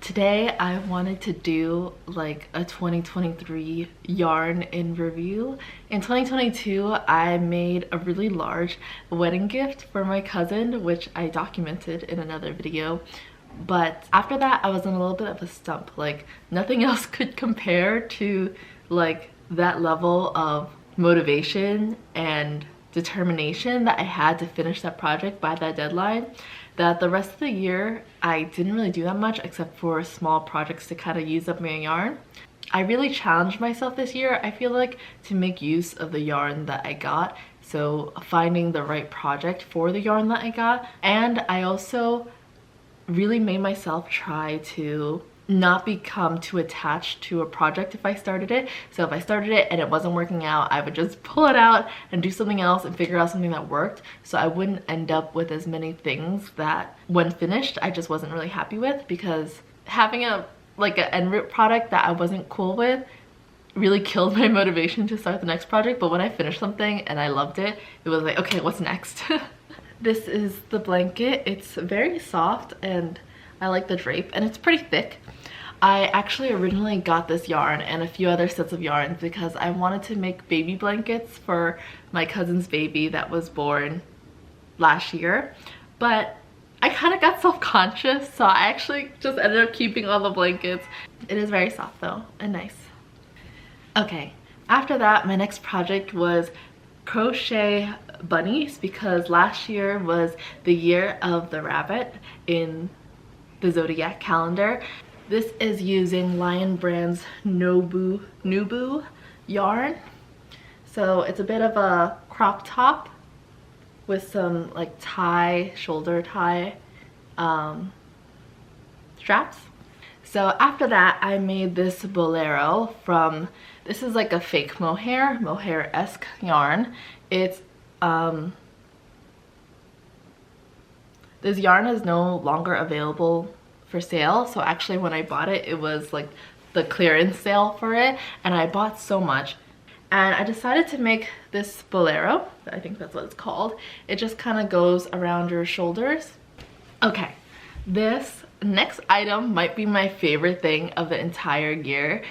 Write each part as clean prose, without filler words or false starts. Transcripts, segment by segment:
Today I wanted to do like a 2023 yarn in review. In 2022 I made a really large wedding gift for my cousin, which I documented in another video. But after that I was in a little bit of a stump. Like nothing else could compare to like that level of motivation and determination that I had to finish that project by that deadline, that the rest of the year I didn't really do that much except for small projects to kind of use up my yarn. I really challenged myself this year, I feel like, to make use of the yarn that I got. So finding the right project for the yarn that I got. And I also really made myself try to not become too attached to a project if I started it. So if I started it and it wasn't working out, I would just pull it out and do something else and figure out something that worked, so I wouldn't end up with as many things that when finished I just wasn't really happy with, because having an end product that I wasn't cool with really killed my motivation to start the next project. But when I finished something and I loved it, it was like, okay, what's next? This is the blanket. It's very soft and I like the drape, and it's pretty thick. I actually originally got this yarn and a few other sets of yarns because I wanted to make baby blankets for my cousin's baby that was born last year, but I kind of got self-conscious, so I actually just ended up keeping all the blankets. It is very soft though and nice. Okay, after that my next project was crochet bunnies, because last year was the year of the rabbit in the zodiac calendar. This is using Lion Brand's Nubu yarn. So it's a bit of a crop top with some like shoulder tie straps. So after that I made this bolero from, this is like a fake mohair-esque yarn. It's this yarn is no longer available for sale, so actually when I bought it, it was like the clearance sale for it, and I bought so much. And I decided to make this bolero, I think that's what it's called. It just kind of goes around your shoulders. Okay, this next item might be my favorite thing of the entire year.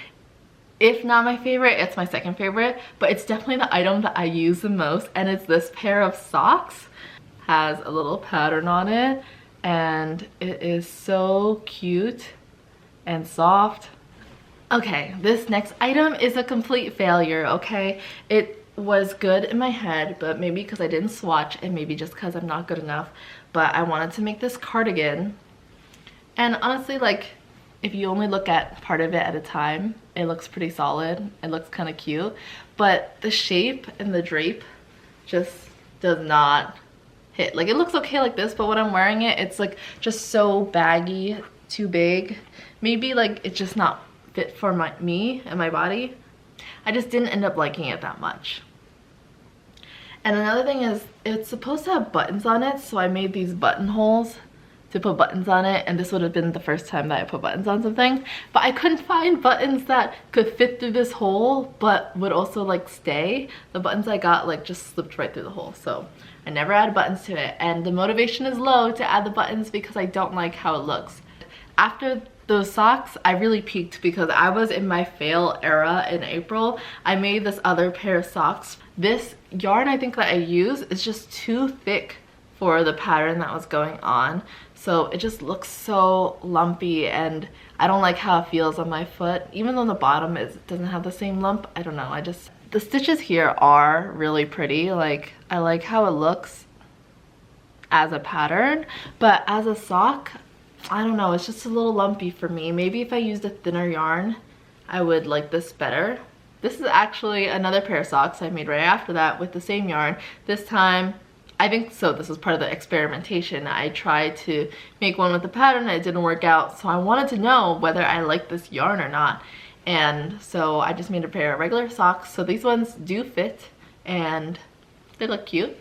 If not my favorite, it's my second favorite, but it's definitely the item that I use the most, and it's this pair of socks. Has a little pattern on it, and it is so cute and soft. Okay, this next item is a complete failure, okay? It was good in my head, but maybe because I didn't swatch and maybe just because I'm not good enough, but I wanted to make this cardigan. And honestly, like, if you only look at part of it at a time, it looks pretty solid. It looks kind of cute, but the shape and the drape just does not hit. Like, it looks okay like this, but when I'm wearing it, it's like just so baggy, too big. Maybe like it's just not fit for me and my body. I just didn't end up liking it that much. And another thing is, it's supposed to have buttons on it, so I made these buttonholes to put buttons on it, and this would have been the first time that I put buttons on something, but I couldn't find buttons that could fit through this hole but would also like stay. The buttons I got like just slipped right through the hole, so I never added buttons to it, and the motivation is low to add the buttons because I don't like how it looks. After those socks, I really peaked because I was in my fail era in April. I made this other pair of socks. This yarn I think that I use is just too thick for the pattern that was going on, so it just looks so lumpy, and I don't like how it feels on my foot. Even though the bottom doesn't have the same lump, I don't know, the stitches here are really pretty. Like, I like how it looks as a pattern, but as a sock, I don't know, it's just a little lumpy for me. Maybe if I used a thinner yarn, I would like this better. This is actually another pair of socks I made right after that with the same yarn. This time, I think so, this was part of the experimentation. I tried to make one with the pattern and it didn't work out, so I wanted to know whether I liked this yarn or not. And so I just made a pair of regular socks. So these ones do fit and they look cute.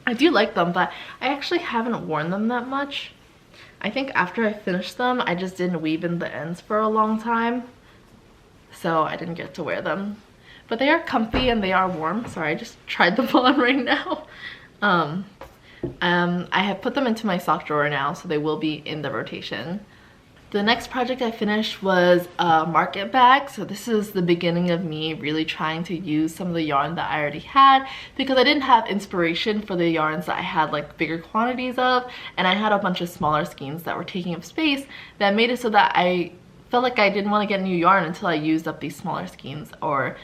I do like them, but I actually haven't worn them that much. I think after I finished them, I just didn't weave in the ends for a long time, so I didn't get to wear them. But they are comfy and they are warm. Sorry, I just tried them on right now. I have put them into my sock drawer now, so they will be in the rotation. The next project I finished was a market bag. So this is the beginning of me really trying to use some of the yarn that I already had, because I didn't have inspiration for the yarns that I had like bigger quantities of, and I had a bunch of smaller skeins that were taking up space that made it so that I felt like I didn't want to get new yarn until I used up these smaller skeins, or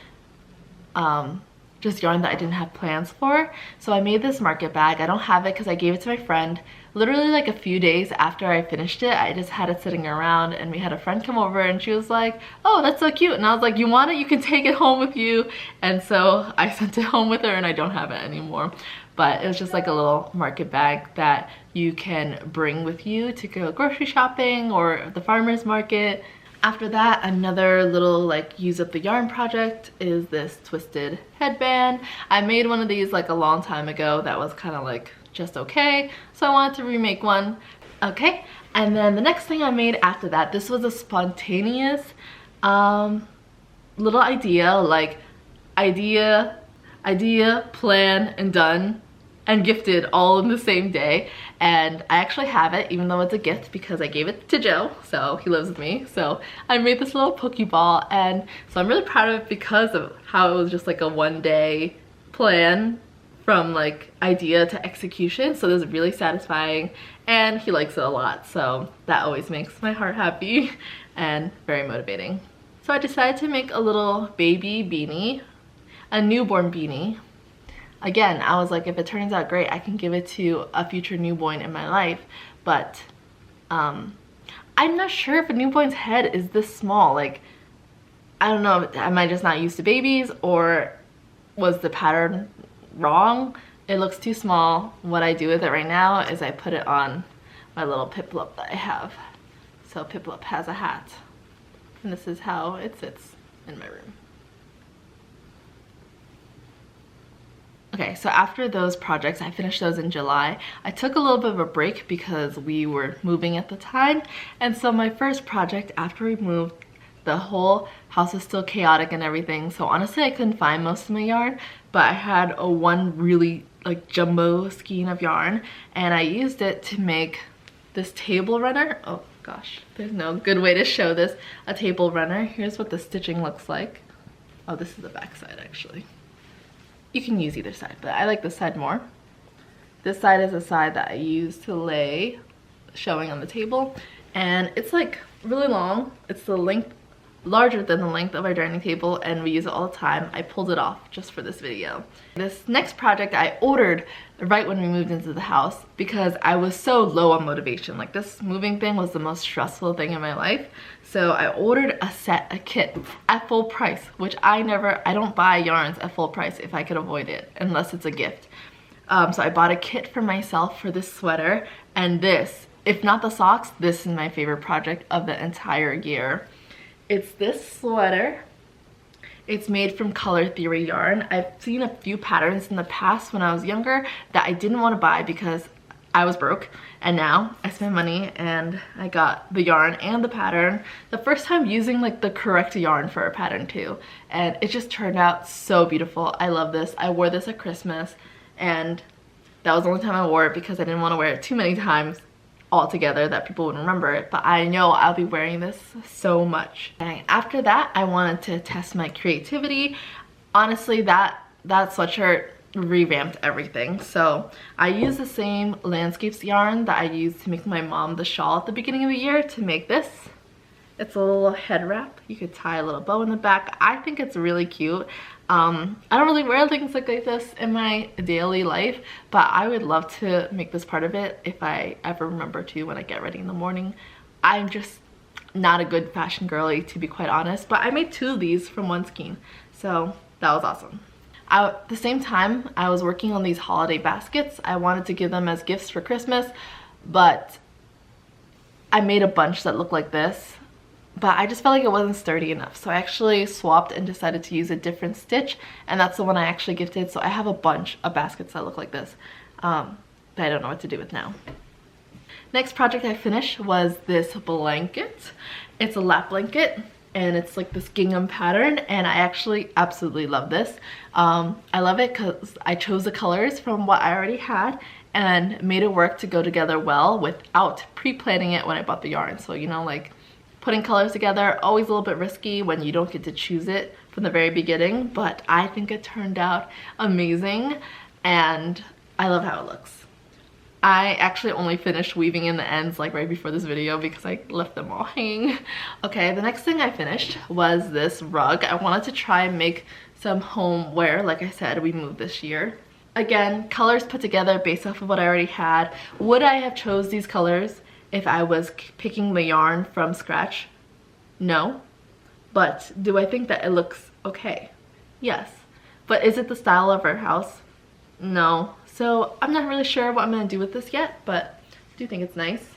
just yarn that I didn't have plans for. So I made this market bag. I don't have it because I gave it to my friend literally like a few days after I finished it. I just had it sitting around, and we had a friend come over and she was like, oh, that's so cute. And I was like, you want it? You can take it home with you. And so I sent it home with her, and I don't have it anymore. But it was just like a little market bag that you can bring with you to go grocery shopping or the farmer's market. After that, another little like use up the yarn project is this twisted headband. I made one of these like a long time ago that was kind of like just okay, so I wanted to remake one. Okay, and then the next thing I made after that, this was a spontaneous little idea, like idea, plan, and done, and gifted all in the same day. And I actually have it, even though it's a gift, because I gave it to Joe, so he lives with me. So I made this little Pokeball, and so I'm really proud of it because of how it was just like a one-day plan from like idea to execution. So this is really satisfying, and he likes it a lot, so that always makes my heart happy and very motivating. So I decided to make a little baby beanie, a newborn beanie. Again, I was like, if it turns out great, I can give it to a future newborn in my life. But I'm not sure if a newborn's head is this small. Like, I don't know, am I just not used to babies, or was the pattern wrong? It looks too small. What I do with it right now is I put it on my little Piplup that I have. So Piplup has a hat, and this is how it sits in my room. Okay, so after those projects, I finished those in July. I took a little bit of a break because we were moving at the time. And so my first project after we moved, the whole house was still chaotic and everything. So honestly, I couldn't find most of my yarn, but I had a one really like jumbo skein of yarn, and I used it to make this table runner. Oh gosh, there's no good way to show this. A table runner. Here's what the stitching looks like. Oh, this is the back side actually. You can use either side, but I like this side more. This side is the side that I use to lay, showing on the table, and it's like really long. It's the length, larger than the length of our dining table, and we use it all the time. I pulled it off just for this video. This next project I ordered right when we moved into the house because I was so low on motivation. Like, this moving thing was the most stressful thing in my life. So I ordered a kit at full price, which I don't buy yarns at full price if I could avoid it, unless it's a gift. So I bought a kit for myself for this sweater, and this, if not the socks, this is my favorite project of the entire year. It's this sweater. It's made from Color Theory yarn. I've seen a few patterns in the past when I was younger that I didn't want to buy because I was broke, and now I spent money and I got the yarn and the pattern. The first time using like the correct yarn for a pattern too, and it just turned out so beautiful. I love this. I wore this at Christmas, and that was the only time I wore it because I didn't want to wear it too many times altogether that people would remember it, but I know I'll be wearing this so much. And after that, I wanted to test my creativity. Honestly, that sweatshirt revamped everything. So I used the same landscapes yarn that I used to make my mom the shawl at the beginning of the year to make this. It's a little head wrap. You could tie a little bow in the back. I think it's really cute. I don't really wear things like this in my daily life, but I would love to make this part of it if I ever remember to when I get ready in the morning. I'm just not a good fashion girly, to be quite honest, but I made 2 of these from one skein, so that was awesome. At the same time, I was working on these holiday baskets. I wanted to give them as gifts for Christmas, but I made a bunch that looked like this, but I just felt like it wasn't sturdy enough. So I actually swapped and decided to use a different stitch, and that's the one I actually gifted. So I have a bunch of baskets that look like this that I don't know what to do with now. Next project I finished was this blanket. It's a lap blanket, and it's like this gingham pattern, and I actually absolutely love this. I love it because I chose the colors from what I already had and made it work to go together well without pre-planning it when I bought the yarn. So, you know, like Putting colors together, always a little bit risky when you don't get to choose it from the very beginning, but I think it turned out amazing and I love how it looks. I actually only finished weaving in the ends like right before this video because I left them all hanging. Okay, the next thing I finished was this rug. I wanted to try and make some home wear. Like I said, we moved this year. Again, colors put together based off of what I already had. Would I have chose these colors if I was picking the yarn from scratch? No. But do I think that it looks okay? Yes. But is it the style of our house? No. So I'm not really sure what I'm going to do with this yet, but I do think it's nice.